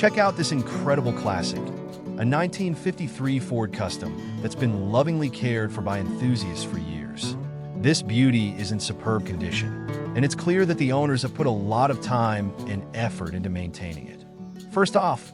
Check out this incredible classic, a 1953 Ford Custom that's been lovingly cared for by enthusiasts for years. This beauty is in superb condition, and it's clear that the owners have put a lot of time and effort into maintaining it. First off,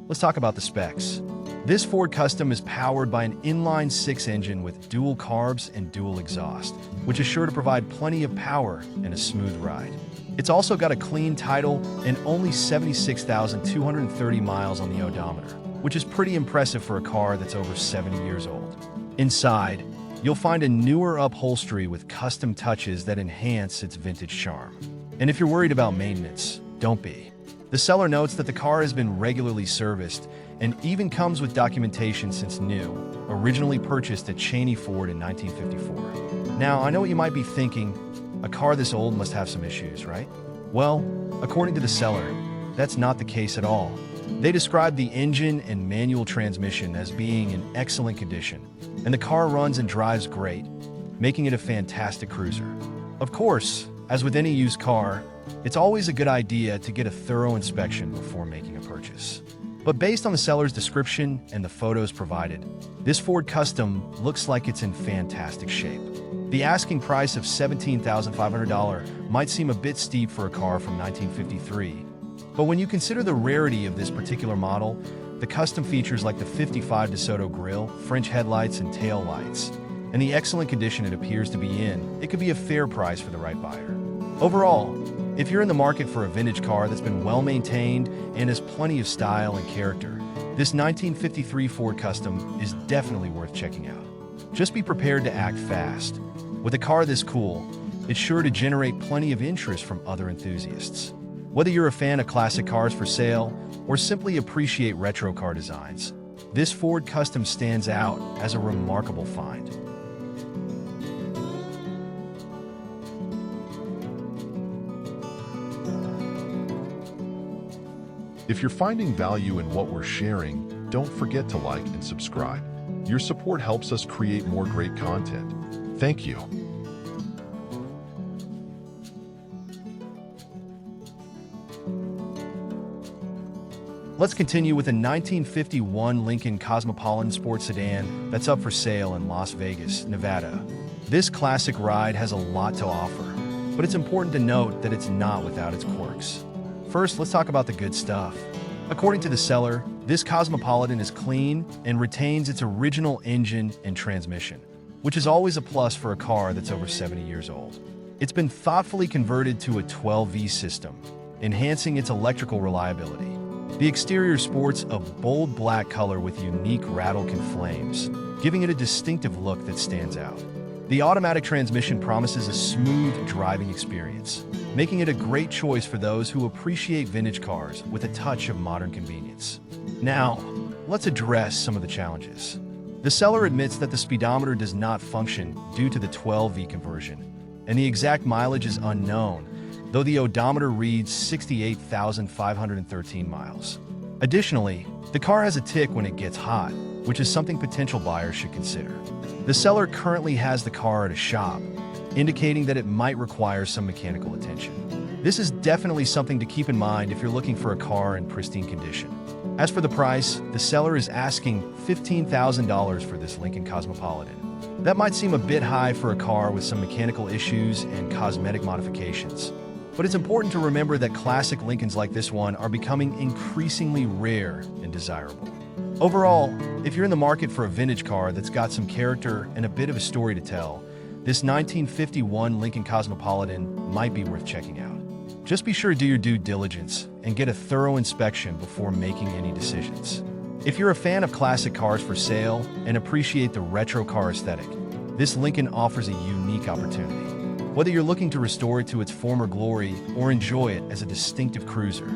let's talk about the specs. This Ford Custom is powered by an inline-six engine with dual carbs and dual exhaust, which is sure to provide plenty of power and a smooth ride. It's also got a clean title and only 76,230 miles on the odometer, which is pretty impressive for a car that's over 70 years old. Inside, you'll find a newer upholstery with custom touches that enhance its vintage charm. And if you're worried about maintenance, don't be. The seller notes that the car has been regularly serviced and even comes with documentation since new, originally purchased at Cheney Ford in 1954. Now, I know what you might be thinking, a car this old must have some issues, right? Well, according to the seller, that's not the case at all. They described the engine and manual transmission as being in excellent condition, and the car runs and drives great, making it a fantastic cruiser. Of course, as with any used car, it's always a good idea to get a thorough inspection before making a purchase. But based on the seller's description and the photos provided, this Ford Custom looks like it's in fantastic shape. The asking price of $17,500 might seem a bit steep for a car from 1953, but when you consider the rarity of this particular model, the custom features like the 55 DeSoto grille, French headlights, and tail lights, and the excellent condition it appears to be in, it could be a fair price for the right buyer. Overall, if you're in the market for a vintage car that's been well maintained and has plenty of style and character, this 1953 Ford Custom is definitely worth checking out. Just be prepared to act fast. With a car this cool, it's sure to generate plenty of interest from other enthusiasts. Whether you're a fan of classic cars for sale or simply appreciate retro car designs, this Ford Custom stands out as a remarkable find. If you're finding value in what we're sharing, don't forget to like and subscribe. Your support helps us create more great content. Thank you. Let's continue with a 1951 Lincoln Cosmopolitan Sports Sedan that's up for sale in Las Vegas, Nevada. This classic ride has a lot to offer, but it's important to note that it's not without its quirks. First, let's talk about the good stuff. According to the seller, this Cosmopolitan is clean and retains its original engine and transmission, which is always a plus for a car that's over 70 years old. It's been thoughtfully converted to a 12V system, enhancing its electrical reliability. The exterior sports a bold black color with unique rattle-can flames, giving it a distinctive look that stands out. The automatic transmission promises a smooth driving experience, making it a great choice for those who appreciate vintage cars with a touch of modern convenience. Now, let's address some of the challenges. The seller admits that the speedometer does not function due to the 12V conversion, and the exact mileage is unknown, though the odometer reads 68,513 miles. Additionally, the car has a tick when it gets hot, which is something potential buyers should consider. The seller currently has the car at a shop, indicating that it might require some mechanical attention. This is definitely something to keep in mind if you're looking for a car in pristine condition. As for the price, the seller is asking $15,000 for this Lincoln Cosmopolitan. That might seem a bit high for a car with some mechanical issues and cosmetic modifications, but it's important to remember that classic Lincolns like this one are becoming increasingly rare and desirable. Overall, if you're in the market for a vintage car that's got some character and a bit of a story to tell, this 1951 Lincoln Cosmopolitan might be worth checking out. Just be sure to do your due diligence and get a thorough inspection before making any decisions. If you're a fan of classic cars for sale and appreciate the retro car aesthetic, this Lincoln offers a unique opportunity. Whether you're looking to restore it to its former glory or enjoy it as a distinctive cruiser,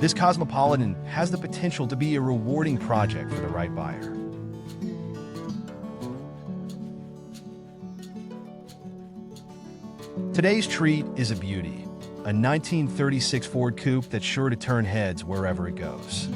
this Cosmopolitan has the potential to be a rewarding project for the right buyer. Today's treat is a beauty, a 1936 Ford Coupe that's sure to turn heads wherever it goes.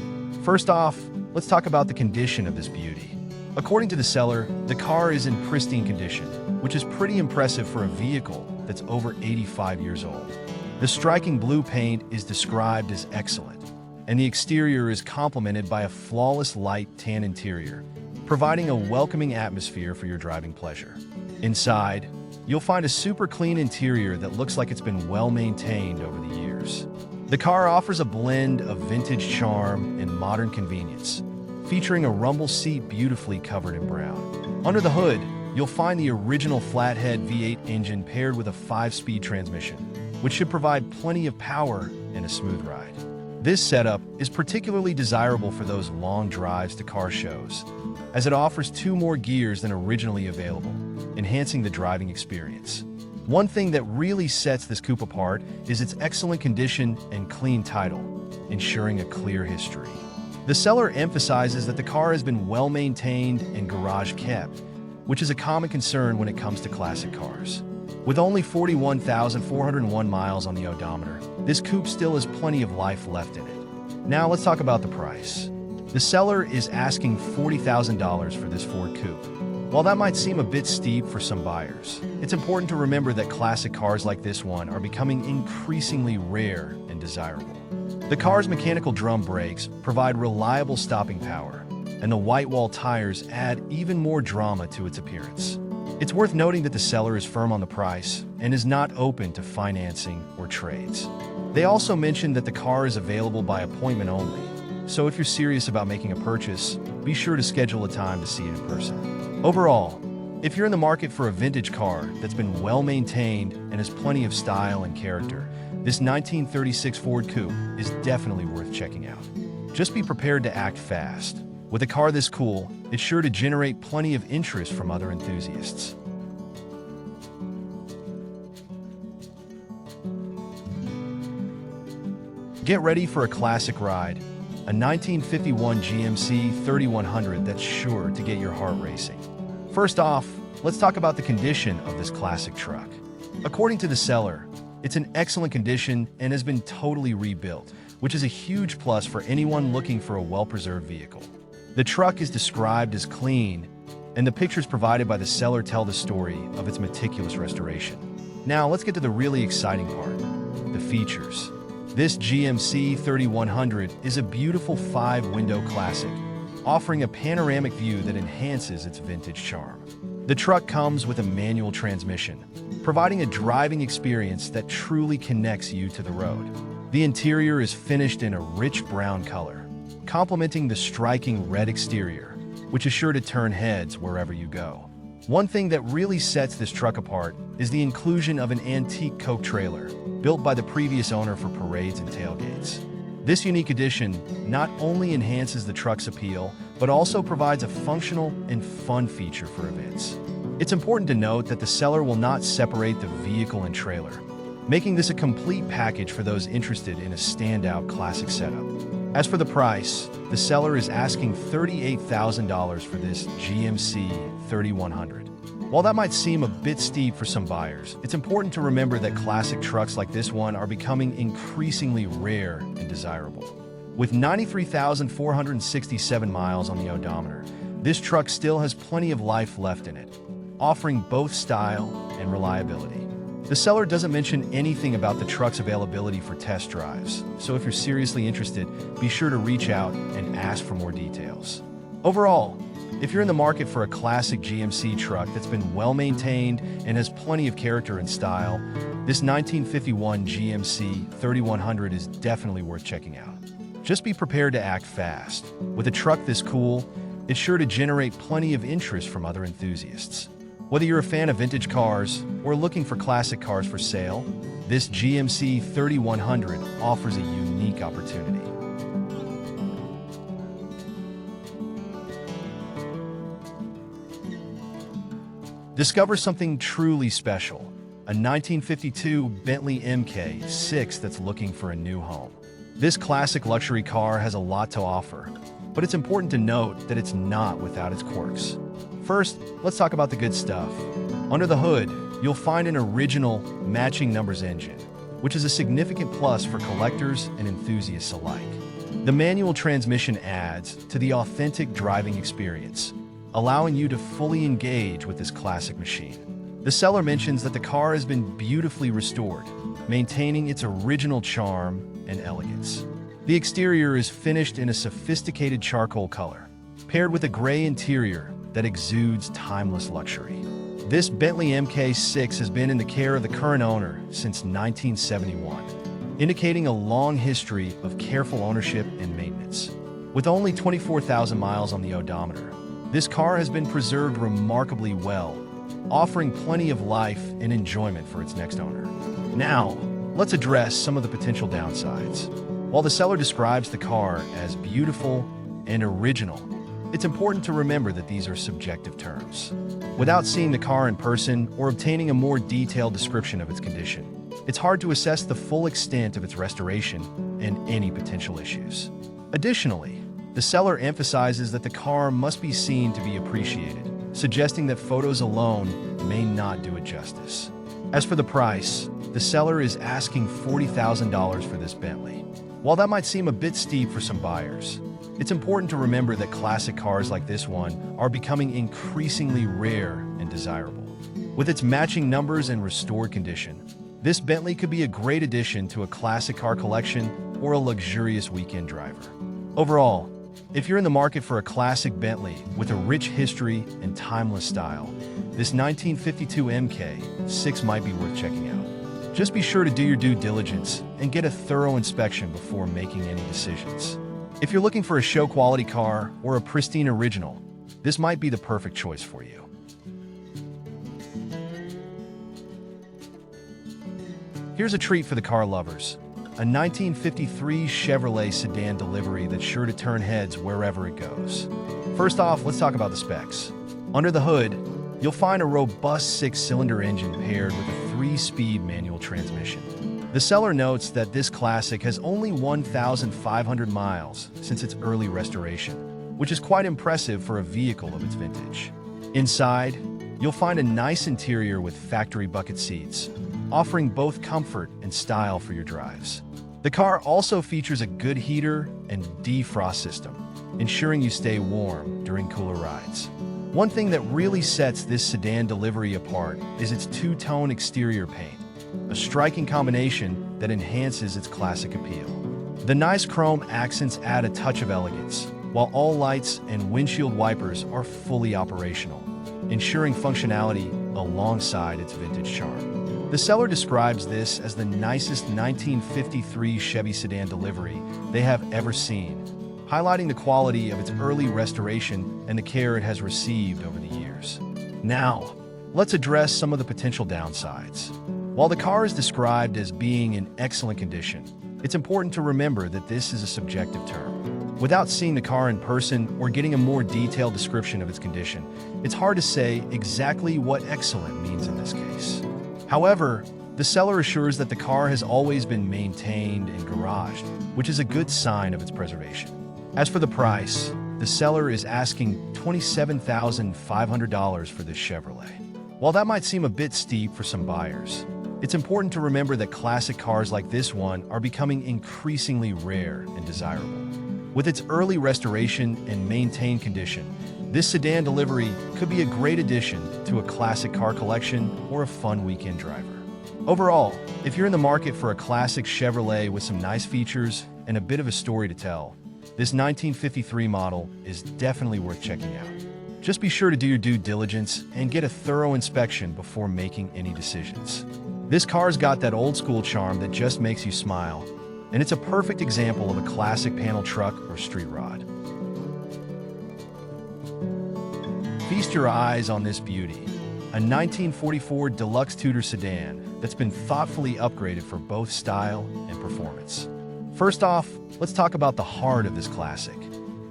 First off, let's talk about the condition of this beauty. According to the seller, the car is in pristine condition, which is pretty impressive for a vehicle that's over 85 years old. The striking blue paint is described as excellent, and the exterior is complemented by a flawless light tan interior, providing a welcoming atmosphere for your driving pleasure. Inside, you'll find a super clean interior that looks like it's been well maintained over the years. The car offers a blend of vintage charm and modern convenience, featuring a rumble seat beautifully covered in brown. Under the hood, you'll find the original flathead V8 engine paired with a 5-speed transmission, which should provide plenty of power and a smooth ride. This setup is particularly desirable for those long drives to car shows, as it offers 2 more gears than originally available, enhancing the driving experience. One thing that really sets this coupe apart is its excellent condition and clean title, ensuring a clear history. The seller emphasizes that the car has been well maintained and garage kept, which is a common concern when it comes to classic cars. With only 41,401 miles on the odometer, this coupe still has plenty of life left in it. Now let's talk about the price. The seller is asking $40,000 for this Ford Coupe. While that might seem a bit steep for some buyers, it's important to remember that classic cars like this one are becoming increasingly rare and desirable. The car's mechanical drum brakes provide reliable stopping power, and the white wall tires add even more drama to its appearance. It's worth noting that the seller is firm on the price and is not open to financing or trades. They also mentioned that the car is available by appointment only, so if you're serious about making a purchase, be sure to schedule a time to see it in person. Overall, if you're in the market for a vintage car that's been well maintained and has plenty of style and character, this 1936 Ford Coupe is definitely worth checking out. Just be prepared to act fast. With a car this cool, it's sure to generate plenty of interest from other enthusiasts. Get ready for a classic ride, a 1951 GMC 3100 that's sure to get your heart racing. First off, let's talk about the condition of this classic truck. According to the seller, it's in excellent condition and has been totally rebuilt, which is a huge plus for anyone looking for a well-preserved vehicle. The truck is described as clean, and the pictures provided by the seller tell the story of its meticulous restoration. Now, let's get to the really exciting part, the features. This GMC 3100 is a beautiful 5-window classic, offering a panoramic view that enhances its vintage charm. The truck comes with a manual transmission, providing a driving experience that truly connects you to the road. The interior is finished in a rich brown color, complementing the striking red exterior, which is sure to turn heads wherever you go. One thing that really sets this truck apart is the inclusion of an antique Coke trailer, built by the previous owner for parades and tailgates. This unique addition not only enhances the truck's appeal, but also provides a functional and fun feature for events. It's important to note that the seller will not separate the vehicle and trailer, making this a complete package for those interested in a standout classic setup. As for the price, the seller is asking $38,000 for this GMC 3100. While that might seem a bit steep for some buyers, it's important to remember that classic trucks like this one are becoming increasingly rare and desirable. With 93,467 miles on the odometer, this truck still has plenty of life left in it, offering both style and reliability. The seller doesn't mention anything about the truck's availability for test drives, so if you're seriously interested, be sure to reach out and ask for more details. Overall, if you're in the market for a classic GMC truck that's been well maintained and has plenty of character and style, this 1951 GMC 3100 is definitely worth checking out. Just be prepared to act fast. With a truck this cool, it's sure to generate plenty of interest from other enthusiasts. Whether you're a fan of vintage cars or looking for classic cars for sale, this GMC 3100 offers a unique opportunity. Discover something truly special, a 1952 Bentley MK6 that's looking for a new home. This classic luxury car has a lot to offer, but it's important to note that it's not without its quirks. First, let's talk about the good stuff. Under the hood, you'll find an original matching numbers engine, which is a significant plus for collectors and enthusiasts alike. The manual transmission adds to the authentic driving experience, allowing you to fully engage with this classic machine. The seller mentions that the car has been beautifully restored, maintaining its original charm and elegance. The exterior is finished in a sophisticated charcoal color, paired with a gray interior that exudes timeless luxury. This Bentley MK6 has been in the care of the current owner since 1971, indicating a long history of careful ownership and maintenance. With only 24,000 miles on the odometer, this car has been preserved remarkably well, offering plenty of life and enjoyment for its next owner. Now, let's address some of the potential downsides. While the seller describes the car as beautiful and original, it's important to remember that these are subjective terms. Without seeing the car in person or obtaining a more detailed description of its condition, it's hard to assess the full extent of its restoration and any potential issues. Additionally, the seller emphasizes that the car must be seen to be appreciated, suggesting that photos alone may not do it justice. As for the price, the seller is asking $40,000 for this Bentley. While that might seem a bit steep for some buyers, it's important to remember that classic cars like this one are becoming increasingly rare and desirable. With its matching numbers and restored condition, this Bentley could be a great addition to a classic car collection or a luxurious weekend driver. Overall, if you're in the market for a classic Bentley with a rich history and timeless style, this 1952 MK6 might be worth checking out. Just be sure to do your due diligence and get a thorough inspection before making any decisions. If you're looking for a show-quality car or a pristine original, this might be the perfect choice for you. Here's a treat for the car lovers: a 1953 Chevrolet sedan delivery that's sure to turn heads wherever it goes. First off, let's talk about the specs. Under the hood, you'll find a robust 6-cylinder engine paired with a 3-speed manual transmission. The seller notes that this classic has only 1,500 miles since its early restoration, which is quite impressive for a vehicle of its vintage. Inside, you'll find a nice interior with factory bucket seats, offering both comfort and style for your drives. The car also features a good heater and defrost system, ensuring you stay warm during cooler rides. One thing that really sets this sedan delivery apart is its two-tone exterior paint, a striking combination that enhances its classic appeal. The nice chrome accents add a touch of elegance, while all lights and windshield wipers are fully operational, ensuring functionality alongside its vintage charm. The seller describes this as the nicest 1953 Chevy sedan delivery they have ever seen, highlighting the quality of its early restoration and the care it has received over the years. Now, let's address some of the potential downsides. While the car is described as being in excellent condition, it's important to remember that this is a subjective term. Without seeing the car in person or getting a more detailed description of its condition, it's hard to say exactly what excellent means in this case. However, the seller assures that the car has always been maintained and garaged, which is a good sign of its preservation. As for the price, the seller is asking $27,500 for this Chevrolet. While that might seem a bit steep for some buyers, it's important to remember that classic cars like this one are becoming increasingly rare and desirable. With its early restoration and maintained condition, this sedan delivery could be a great addition to a classic car collection or a fun weekend driver. Overall, if you're in the market for a classic Chevrolet with some nice features and a bit of a story to tell, this 1953 model is definitely worth checking out. Just be sure to do your due diligence and get a thorough inspection before making any decisions. This car's got that old school charm that just makes you smile, and it's a perfect example of a classic panel truck or street rod. Feast your eyes on this beauty, a 1944 Deluxe Tudor sedan that's been thoughtfully upgraded for both style and performance. First off, let's talk about the heart of this classic.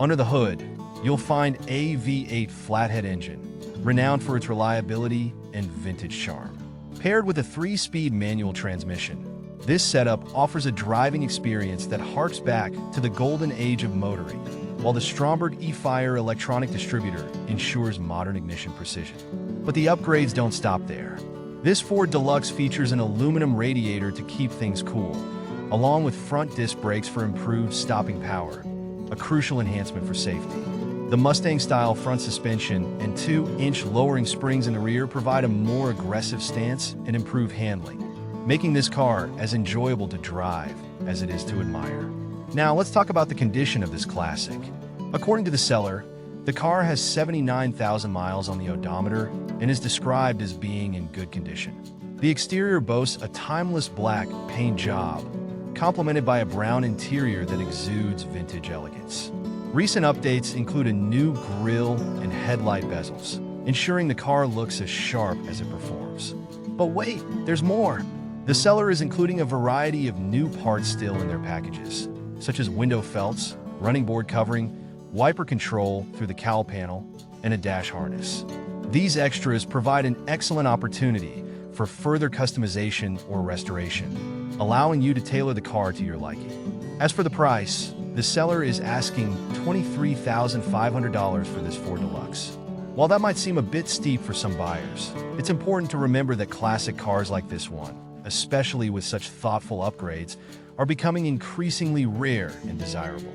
Under the hood, you'll find a V8 flathead engine, renowned for its reliability and vintage charm. Paired with a 3-speed manual transmission, this setup offers a driving experience that harks back to the golden age of motoring, while the Stromberg eFire electronic distributor ensures modern ignition precision. But the upgrades don't stop there. This Ford Deluxe features an aluminum radiator to keep things cool, along with front disc brakes for improved stopping power, a crucial enhancement for safety. The Mustang-style front suspension and 2-inch lowering springs in the rear provide a more aggressive stance and improve handling, making this car as enjoyable to drive as it is to admire. Now, let's talk about the condition of this classic. According to the seller, the car has 79,000 miles on the odometer and is described as being in good condition. The exterior boasts a timeless black paint job, complemented by a brown interior that exudes vintage elegance. Recent updates include a new grille and headlight bezels, ensuring the car looks as sharp as it performs. But wait, there's more! The seller is including a variety of new parts still in their packages, such as window felts, running board covering, wiper control through the cowl panel, and a dash harness. These extras provide an excellent opportunity for further customization or restoration, allowing you to tailor the car to your liking. As for the price, the seller is asking $23,500 for this Ford Deluxe. While that might seem a bit steep for some buyers, it's important to remember that classic cars like this one, especially with such thoughtful upgrades, are becoming increasingly rare and desirable.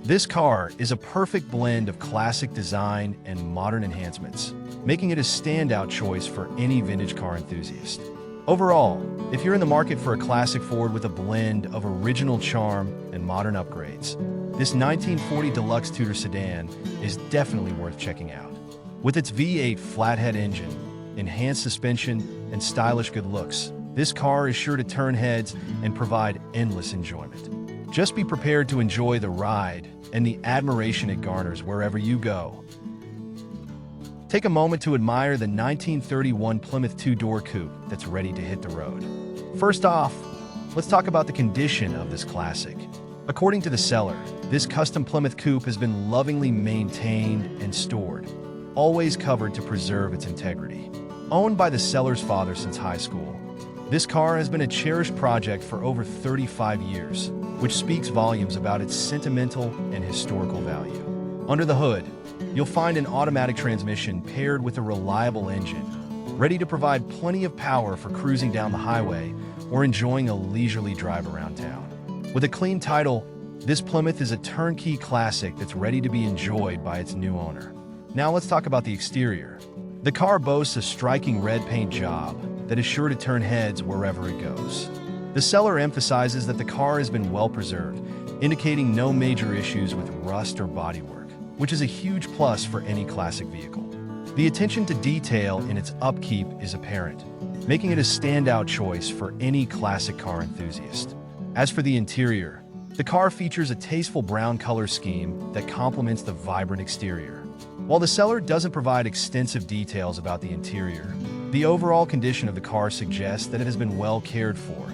This car is a perfect blend of classic design and modern enhancements, making it a standout choice for any vintage car enthusiast. Overall, if you're in the market for a classic Ford with a blend of original charm and modern upgrades, this 1940 Deluxe Tudor sedan is definitely worth checking out. With its V8 flathead engine, enhanced suspension, and stylish good looks, this car is sure to turn heads and provide endless enjoyment. Just be prepared to enjoy the ride and the admiration it garners wherever you go. Take a moment to admire the 1931 Plymouth two-door coupe that's ready to hit the road. First off, let's talk about the condition of this classic. According to the seller, this custom Plymouth coupe has been lovingly maintained and stored, always covered to preserve its integrity. Owned by the seller's father since high school, this car has been a cherished project for over 35 years, which speaks volumes about its sentimental and historical value. Under the hood, you'll find an automatic transmission paired with a reliable engine, ready to provide plenty of power for cruising down the highway or enjoying a leisurely drive around town. With a clean title, this Plymouth is a turnkey classic that's ready to be enjoyed by its new owner. Now let's talk about the exterior. The car boasts a striking red paint job that is sure to turn heads wherever it goes. The seller emphasizes that the car has been well preserved, indicating no major issues with rust or bodywork, which is a huge plus for any classic vehicle. The attention to detail in its upkeep is apparent, making it a standout choice for any classic car enthusiast. As for the interior, the car features a tasteful brown color scheme that complements the vibrant exterior. While the seller doesn't provide extensive details about the interior, the overall condition of the car suggests that it has been well cared for,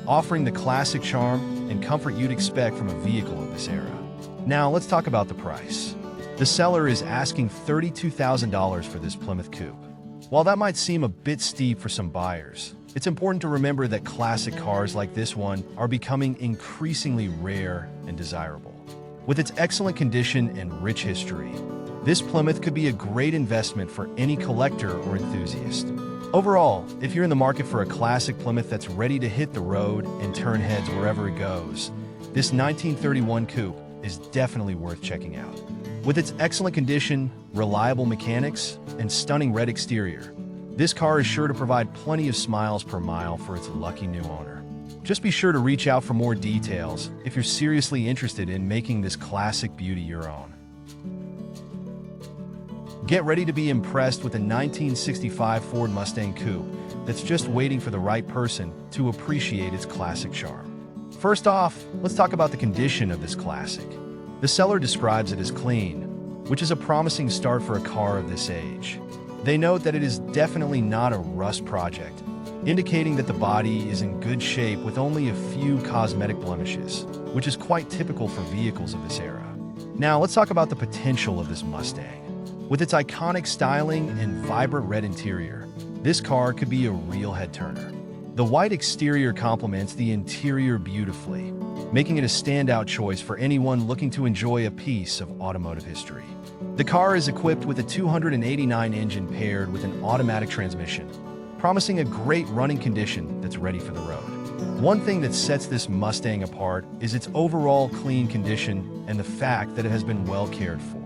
offering the classic charm and comfort you'd expect from a vehicle of this era. Now let's talk about the price. The seller is asking $32,000 for this Plymouth coupe. While that might seem a bit steep for some buyers, it's important to remember that classic cars like this one are becoming increasingly rare and desirable. With its excellent condition and rich history, this Plymouth could be a great investment for any collector or enthusiast. Overall, if you're in the market for a classic Plymouth that's ready to hit the road and turn heads wherever it goes, this 1931 coupe is definitely worth checking out. With its excellent condition, reliable mechanics, and stunning red exterior, this car is sure to provide plenty of smiles per mile for its lucky new owner. Just be sure to reach out for more details if you're seriously interested in making this classic beauty your own. Get ready to be impressed with a 1965 Ford Mustang Coupe that's just waiting for the right person to appreciate its classic charm. First off, let's talk about the condition of this classic. The seller describes it as clean, which is a promising start for a car of this age. They note that it is definitely not a rust project, indicating that the body is in good shape with only a few cosmetic blemishes, which is quite typical for vehicles of this era. Now let's talk about the potential of this Mustang. With its iconic styling and vibrant red interior, this car could be a real head-turner. The white exterior complements the interior beautifully, making it a standout choice for anyone looking to enjoy a piece of automotive history. The car is equipped with a 289 engine paired with an automatic transmission, promising a great running condition that's ready for the road. One thing that sets this Mustang apart is its overall clean condition and the fact that it has been well cared for.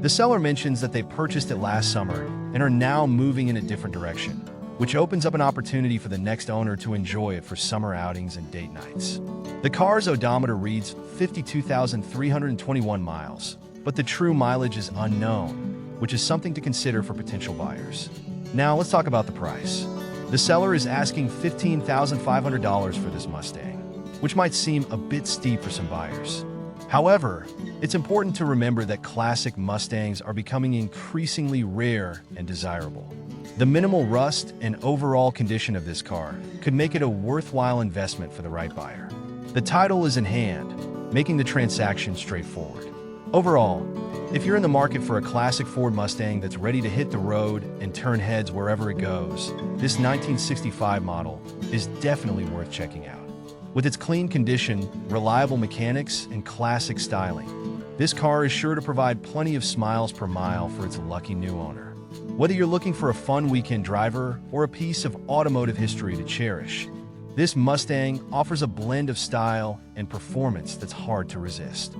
The seller mentions that they purchased it last summer and are now moving in a different direction, which opens up an opportunity for the next owner to enjoy it for summer outings and date nights. The car's odometer reads 52,321 miles, but the true mileage is unknown, which is something to consider for potential buyers. Now let's talk about the price. The seller is asking $15,500 for this Mustang, which might seem a bit steep for some buyers. However, it's important to remember that classic Mustangs are becoming increasingly rare and desirable. The minimal rust and overall condition of this car could make it a worthwhile investment for the right buyer. The title is in hand, making the transaction straightforward. Overall, if you're in the market for a classic Ford Mustang that's ready to hit the road and turn heads wherever it goes, this 1965 model is definitely worth checking out. With its clean condition, reliable mechanics, and classic styling, this car is sure to provide plenty of smiles per mile for its lucky new owner. Whether you're looking for a fun weekend driver or a piece of automotive history to cherish, this Mustang offers a blend of style and performance that's hard to resist.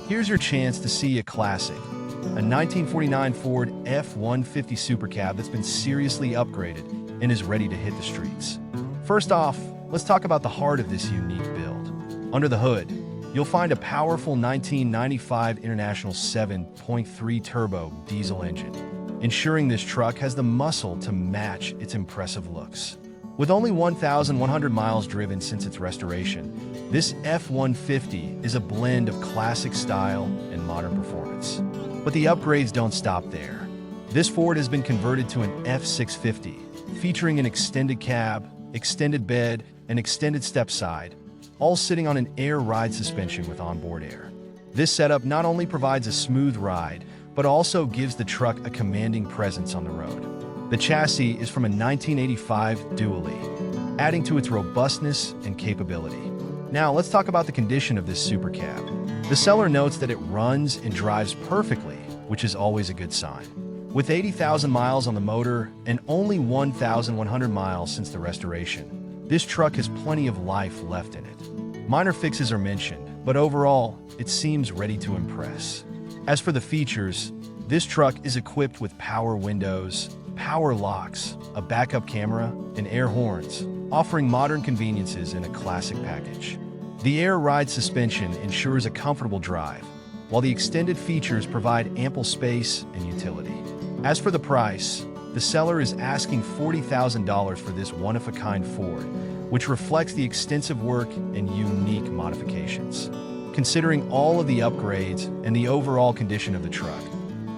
Here's your chance to see a classic, a 1949 Ford F-150 Super Cab that's been seriously upgraded and is ready to hit the streets. First off, let's talk about the heart of this unique build. Under the hood, you'll find a powerful 1995 International 7.3 turbo diesel engine, ensuring this truck has the muscle to match its impressive looks. With only 1,100 miles driven since its restoration, this F-150 is a blend of classic style and modern performance. But the upgrades don't stop there. This Ford has been converted to an F-650, featuring an extended cab, extended bed, and extended step side, all sitting on an air ride suspension with onboard air. This setup not only provides a smooth ride, but also gives the truck a commanding presence on the road. The chassis is from a 1985 Dually, adding to its robustness and capability. Now let's talk about the condition of this Super Cab. The seller notes that it runs and drives perfectly, which is always a good sign. With 80,000 miles on the motor and only 1,100 miles since the restoration, this truck has plenty of life left in it. Minor fixes are mentioned, but overall, it seems ready to impress. As for the features, this truck is equipped with power windows, power locks, a backup camera, and air horns, offering modern conveniences in a classic package. The air ride suspension ensures a comfortable drive, while the extended features provide ample space and utility. As for the price, the seller is asking $40,000 for this one-of-a-kind Ford, which reflects the extensive work and unique modifications. Considering all of the upgrades and the overall condition of the truck,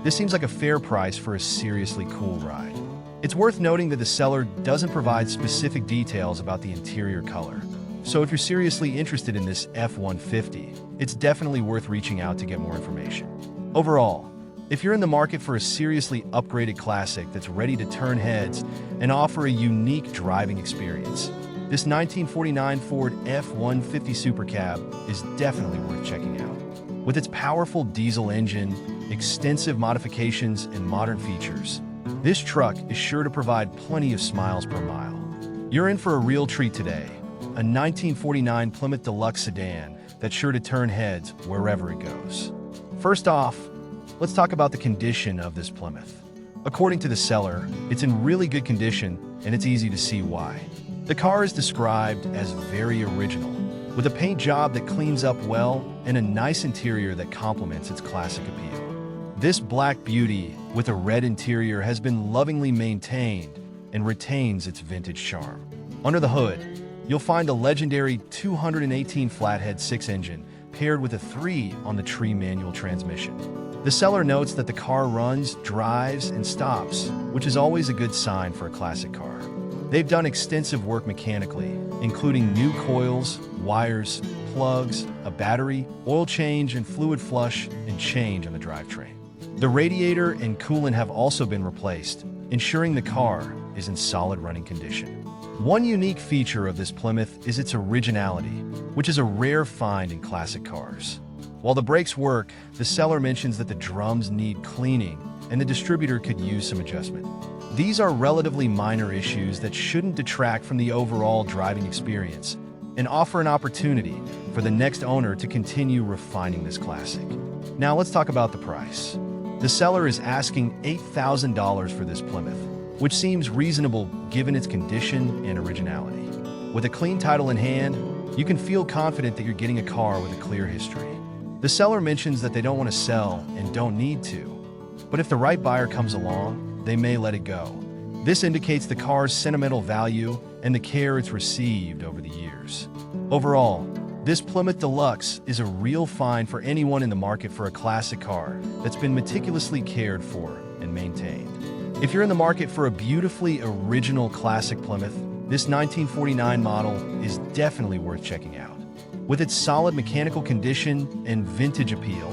this seems like a fair price for a seriously cool ride. It's worth noting that the seller doesn't provide specific details about the interior color. So if you're seriously interested in this F-150, it's definitely worth reaching out to get more information. Overall, if you're in the market for a seriously upgraded classic that's ready to turn heads and offer a unique driving experience, this 1949 Ford F-150 Super Cab is definitely worth checking out. With its powerful diesel engine, extensive modifications, and modern features, this truck is sure to provide plenty of smiles per mile. You're in for a real treat today, a 1949 Plymouth Deluxe sedan that's sure to turn heads wherever it goes. First off, let's talk about the condition of this Plymouth. According to the seller, it's in really good condition, and it's easy to see why. The car is described as very original, with a paint job that cleans up well and a nice interior that complements its classic appeal. This black beauty with a red interior has been lovingly maintained and retains its vintage charm. Under the hood, you'll find a legendary 218 flathead 6 engine paired with a 3 on the tree manual transmission. The seller notes that the car runs, drives, and stops, which is always a good sign for a classic car. They've done extensive work mechanically, including new coils, wires, plugs, a battery, oil change and fluid flush, and change on the drivetrain. The radiator and coolant have also been replaced, ensuring the car is in solid running condition. One unique feature of this Plymouth is its originality, which is a rare find in classic cars. While the brakes work, the seller mentions that the drums need cleaning and the distributor could use some adjustment. These are relatively minor issues that shouldn't detract from the overall driving experience and offer an opportunity for the next owner to continue refining this classic. Now let's talk about the price. The The seller is asking $8,000 for this Plymouth, which seems reasonable given its condition and originality. With a clean title in hand, you can feel confident that you're getting a car with a clear history. The seller mentions that they don't want to sell and don't need to, but if the right buyer comes along, they may let it go. This indicates the car's sentimental value and the care it's received over the years. Overall, this Plymouth Deluxe is a real find for anyone in the market for a classic car that's been meticulously cared for and maintained. If you're in the market for a beautifully original classic Plymouth, this 1949 model is definitely worth checking out. With its solid mechanical condition and vintage appeal,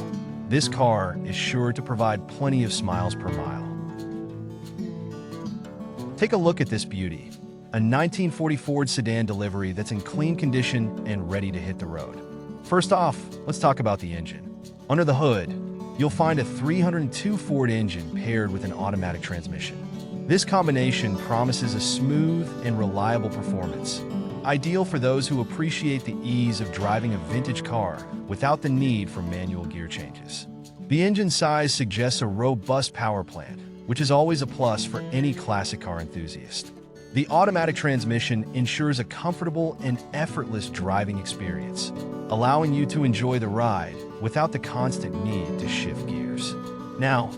this car is sure to provide plenty of smiles per mile. Take a look at this beauty, a 1940 Ford sedan delivery that's in clean condition and ready to hit the road. First off, let's talk about the engine. Under the hood, you'll find a 302 Ford engine paired with an automatic transmission. This combination promises a smooth and reliable performance, ideal for those who appreciate the ease of driving a vintage car without the need for manual gear changes. The engine size suggests a robust power plant, which is always a plus for any classic car enthusiast. The automatic transmission ensures a comfortable and effortless driving experience, allowing you to enjoy the ride without the constant need to shift gears. Now,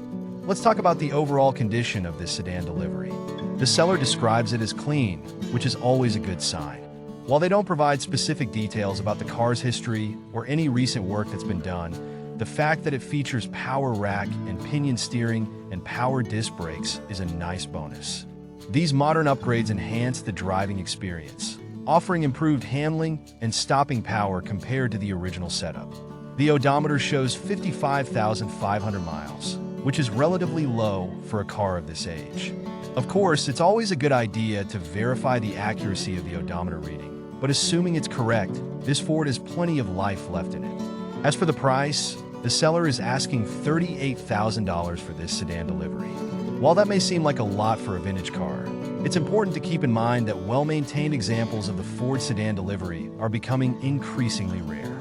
let's talk about the overall condition of this sedan delivery. The seller describes it as clean, which is always a good sign. While they don't provide specific details about the car's history or any recent work that's been done, the fact that it features power rack and pinion steering and power disc brakes is a nice bonus. These modern upgrades enhance the driving experience, offering improved handling and stopping power compared to the original setup. The odometer shows 55,500 miles, which is relatively low for a car of this age. Of course, it's always a good idea to verify the accuracy of the odometer reading, but assuming it's correct, this Ford has plenty of life left in it. As for the price, the seller is asking $38,000 for this sedan delivery. While that may seem like a lot for a vintage car, it's important to keep in mind that well-maintained examples of the Ford sedan delivery are becoming increasingly rare.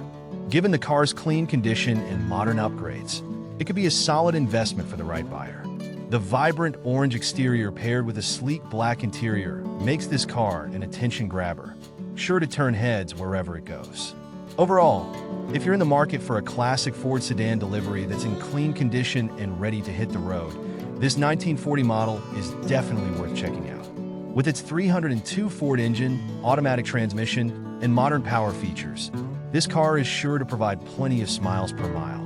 Given the car's clean condition and modern upgrades, it could be a solid investment for the right buyer. The vibrant orange exterior paired with a sleek black interior makes this car an attention grabber, sure to turn heads wherever it goes. Overall, if you're in the market for a classic Ford sedan delivery that's in clean condition and ready to hit the road, this 1940 model is definitely worth checking out. With its 302 Ford engine, automatic transmission, and modern power features, this car is sure to provide plenty of smiles per mile.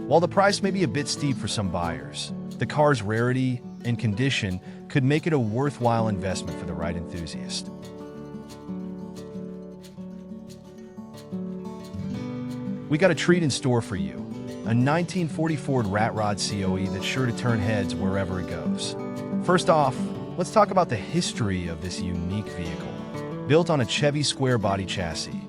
While the price may be a bit steep for some buyers, the car's rarity and condition could make it a worthwhile investment for the right enthusiast. We got a treat in store for you, a 1940 Ford Rat Rod COE that's sure to turn heads wherever it goes. First off, let's talk about the history of this unique vehicle. Built on a Chevy square body chassis,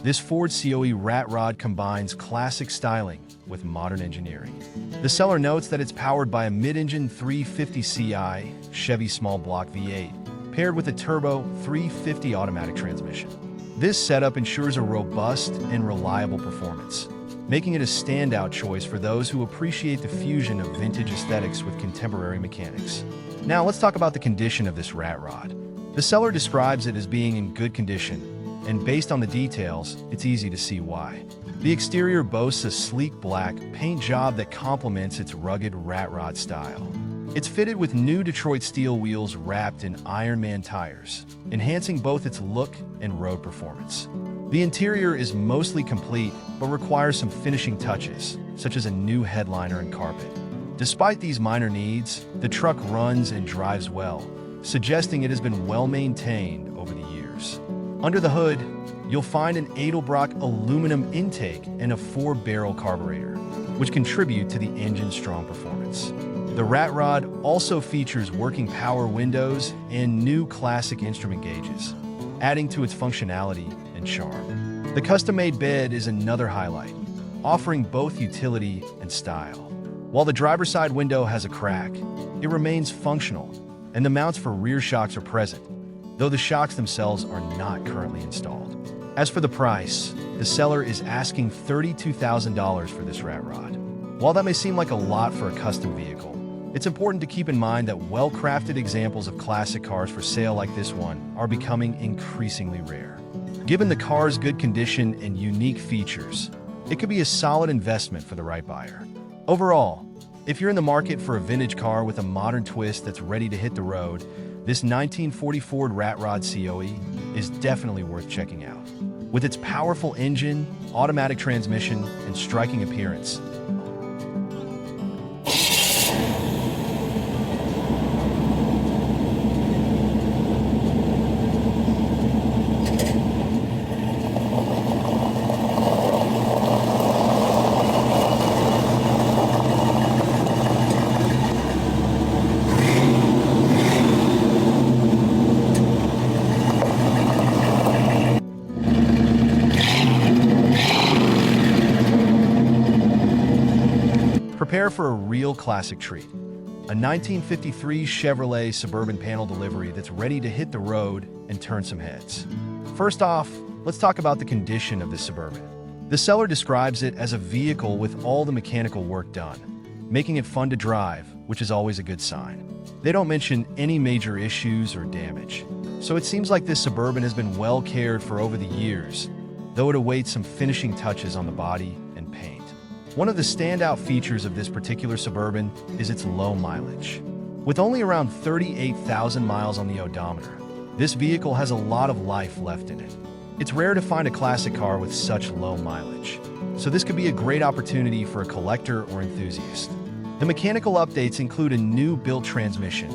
this Ford COE Rat Rod combines classic styling with modern engineering. The seller notes that it's powered by a mid-engine 350ci Chevy small block V8, paired with a turbo 350 automatic transmission. This setup ensures a robust and reliable performance, making it a standout choice for those who appreciate the fusion of vintage aesthetics with contemporary mechanics. Now let's talk about the condition of this Rat Rod. The seller describes it as being in good condition, and based on the details, it's easy to see why. The exterior boasts a sleek black paint job that complements its rugged Rat Rod style. It's fitted with new Detroit steel wheels wrapped in Ironman tires, enhancing both its look and road performance. The interior is mostly complete, but requires some finishing touches, such as a new headliner and carpet. Despite these minor needs, the truck runs and drives well, suggesting it has been well maintained over the years. Under the hood, you'll find an Edelbrock aluminum intake and a 4-barrel carburetor, which contribute to the engine's strong performance. The Rat Rod also features working power windows and new classic instrument gauges, adding to its functionality and charm. The custom-made bed is another highlight, offering both utility and style. While the driver's side window has a crack, it remains functional, and the mounts for rear shocks are present, though the shocks themselves are not currently installed. As for the price, the seller is asking $32,000 for this Rat Rod. While that may seem like a lot for a custom vehicle, it's important to keep in mind that well-crafted examples of classic cars for sale like this one are becoming increasingly rare. Given the car's good condition and unique features, it could be a solid investment for the right buyer. Overall, if you're in the market for a vintage car with a modern twist that's ready to hit the road, this 1940 Ford Rat Rod COE is definitely worth checking out. With its powerful engine, automatic transmission, and striking appearance, prepare for a real classic treat. A 1953 Chevrolet Suburban panel delivery that's ready to hit the road and turn some heads. First off, let's talk about the condition of this Suburban. The seller describes it as a vehicle with all the mechanical work done, making it fun to drive, which is always a good sign. They don't mention any major issues or damage, so it seems like this Suburban has been well cared for over the years, though it awaits some finishing touches on the body and paint. One of the standout features of this particular Suburban is its low mileage. With only around 38,000 miles on the odometer, this vehicle has a lot of life left in it. It's rare to find a classic car with such low mileage, so this could be a great opportunity for a collector or enthusiast. The mechanical updates include a new built transmission,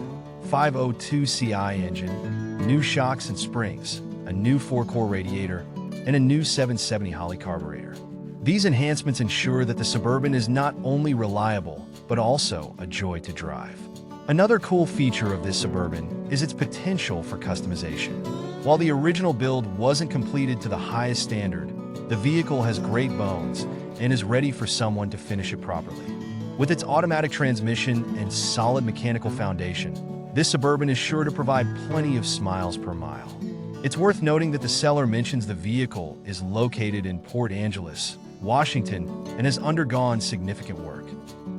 502 CI engine, new shocks and springs, a new 4-core radiator, and a new 770 Holley carburetor. These enhancements ensure that the Suburban is not only reliable, but also a joy to drive. Another cool feature of this Suburban is its potential for customization. While the original build wasn't completed to the highest standard, the vehicle has great bones and is ready for someone to finish it properly. With its automatic transmission and solid mechanical foundation, this Suburban is sure to provide plenty of smiles per mile. It's worth noting that the seller mentions the vehicle is located in Port Angeles, Washington, and has undergone significant work.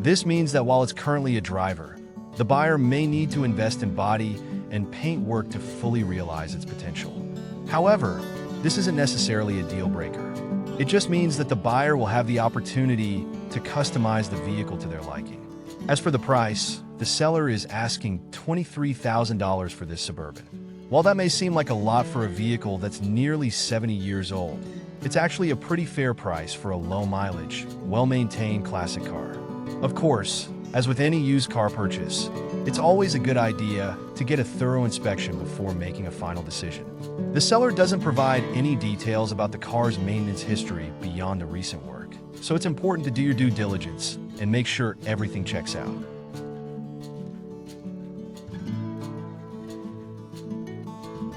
This means that while it's currently a driver, the buyer may need to invest in body and paint work to fully realize its potential. However, this isn't necessarily a deal breaker. It just means that the buyer will have the opportunity to customize the vehicle to their liking. As for the price, the seller is asking $23,000 for this Suburban. While that may seem like a lot for a vehicle that's nearly 70 years old, it's actually a pretty fair price for a low-mileage, well-maintained classic car. Of course, as with any used car purchase, it's always a good idea to get a thorough inspection before making a final decision. The seller doesn't provide any details about the car's maintenance history beyond the recent work, so it's important to do your due diligence and make sure everything checks out.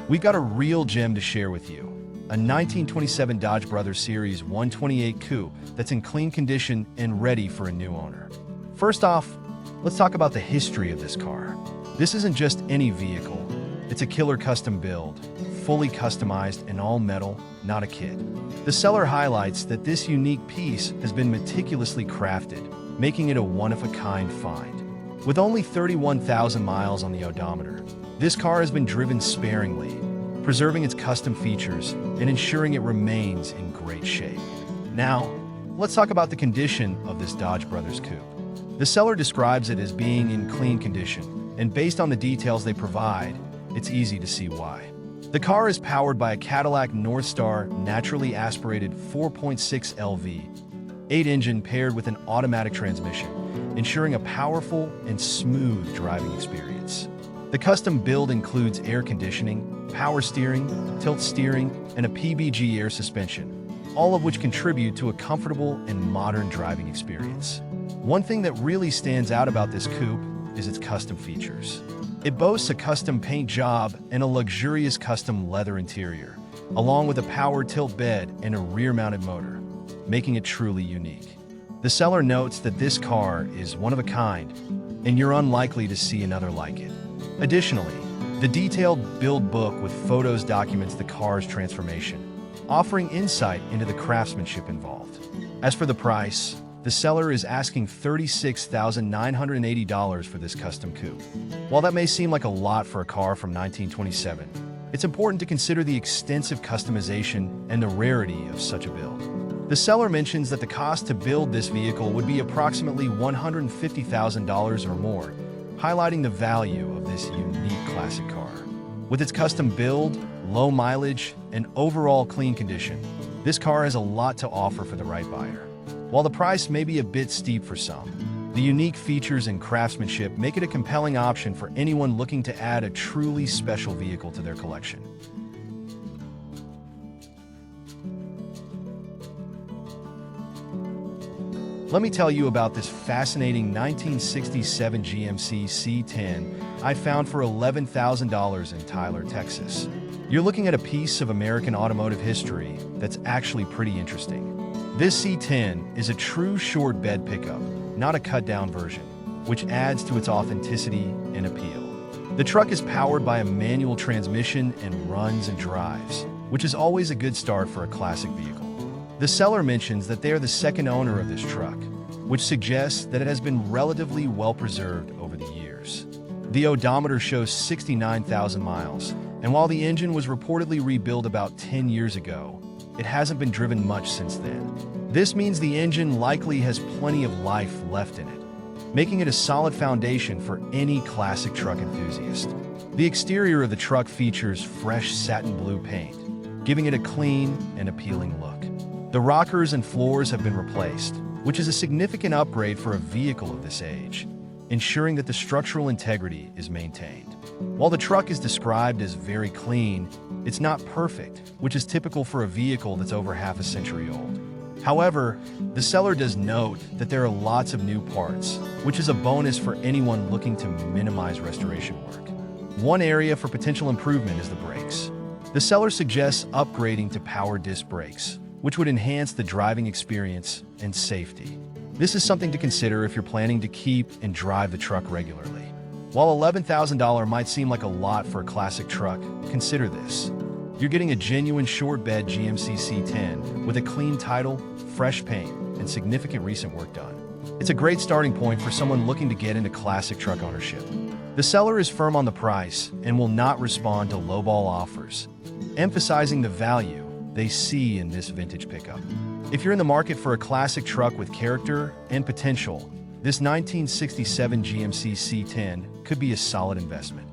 We've got a real gem to share with you. A 1927 Dodge Brothers Series 128 Coupe that's in clean condition and ready for a new owner. First off, let's talk about the history of this car. This isn't just any vehicle. It's a killer custom build, fully customized in all metal, not a kit. The seller highlights that this unique piece has been meticulously crafted, making it a one-of-a-kind find. With only 31,000 miles on the odometer, this car has been driven sparingly, preserving its custom features and ensuring it remains in great shape. Now, let's talk about the condition of this Dodge Brothers Coupe. The seller describes it as being in clean condition, and based on the details they provide, it's easy to see why. The car is powered by a Cadillac Northstar naturally aspirated 4.6 LV8 engine paired with an automatic transmission, ensuring a powerful and smooth driving experience. The custom build includes air conditioning, power steering, tilt steering, and a PBG air suspension, all of which contribute to a comfortable and modern driving experience. One thing that really stands out about this coupe is its custom features. It boasts a custom paint job and a luxurious custom leather interior, along with a power tilt bed and a rear-mounted motor, making it truly unique. The seller notes that this car is one of a kind, and you're unlikely to see another like it. Additionally, the detailed build book with photos documents the car's transformation, offering insight into the craftsmanship involved. As for the price, the seller is asking $36,980 for this custom coupe. While that may seem like a lot for a car from 1927, it's important to consider the extensive customization and the rarity of such a build. The seller mentions that the cost to build this vehicle would be approximately $150,000 or more, highlighting the value of this unique classic car. With its custom build, low mileage, and overall clean condition, this car has a lot to offer for the right buyer. While the price may be a bit steep for some, the unique features and craftsmanship make it a compelling option for anyone looking to add a truly special vehicle to their collection. Let me tell you about this fascinating 1967 GMC C10 I found for $11,000 in Tyler, Texas. You're looking at a piece of American automotive history that's actually pretty interesting. This C10 is a true short bed pickup, not a cut-down version, which adds to its authenticity and appeal. The truck is powered by a manual transmission and runs and drives, which is always a good start for a classic vehicle. The seller mentions that they are the second owner of this truck, which suggests that it has been relatively well preserved over the years. The odometer shows 69,000 miles, and while the engine was reportedly rebuilt about 10 years ago, it hasn't been driven much since then. This means the engine likely has plenty of life left in it, making it a solid foundation for any classic truck enthusiast. The exterior of the truck features fresh satin blue paint, giving it a clean and appealing look. The rockers and floors have been replaced, which is a significant upgrade for a vehicle of this age, ensuring that the structural integrity is maintained. While the truck is described as very clean, it's not perfect, which is typical for a vehicle that's over half a century old. However, the seller does note that there are lots of new parts, which is a bonus for anyone looking to minimize restoration work. One area for potential improvement is the brakes. The seller suggests upgrading to power disc brakes, which would enhance the driving experience and safety. This is something to consider if you're planning to keep and drive the truck regularly. While $11,000 might seem like a lot for a classic truck, consider this. You're getting a genuine short bed GMC C10 with a clean title, fresh paint, and significant recent work done. It's a great starting point for someone looking to get into classic truck ownership. The seller is firm on the price and will not respond to lowball offers, emphasizing the value they see in this vintage pickup. If you're in the market for a classic truck with character and potential, this 1967 GMC C10 could be a solid investment.